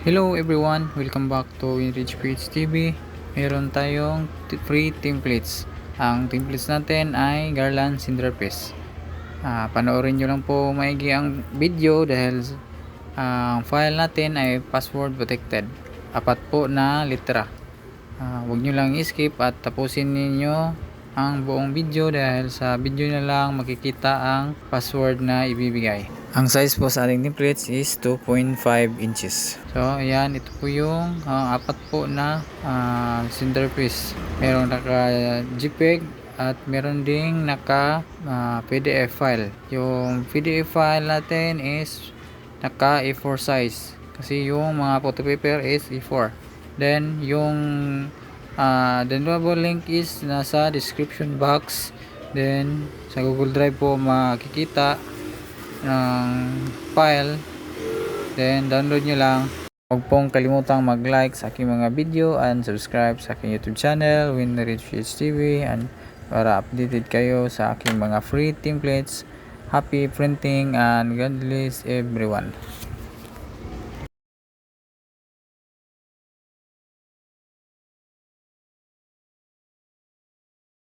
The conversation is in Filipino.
Hello everyone, welcome back to Enrich Page TV. Meron tayong free templates. Ang templates natin ay garland centerpiece. Panoorin nyo lang po maigi ang video dahil ang file natin ay password protected. 4 po na litera. Huwag nyo lang skip at tapusin ninyo ang buong video dahil sa video na lang makikita ang password na ibibigay. Ang size po sa ating templates is 2.5 inches. So ayan, ito po yung 4 po na centerpiece. Merong naka JPEG at meron ding naka PDF file. Yung PDF file natin is naka A4 size kasi yung mga photo paper is A4. Then yung downloadable link is nasa description box. Then sa Google Drive po makikita ng file. Then download nyo lang. Huwag pong kalimutang mag-like sa aking mga video and subscribe sa aking YouTube channel Enrich Page TV and para updated kayo sa aking mga free templates. Happy printing and God bless everyone.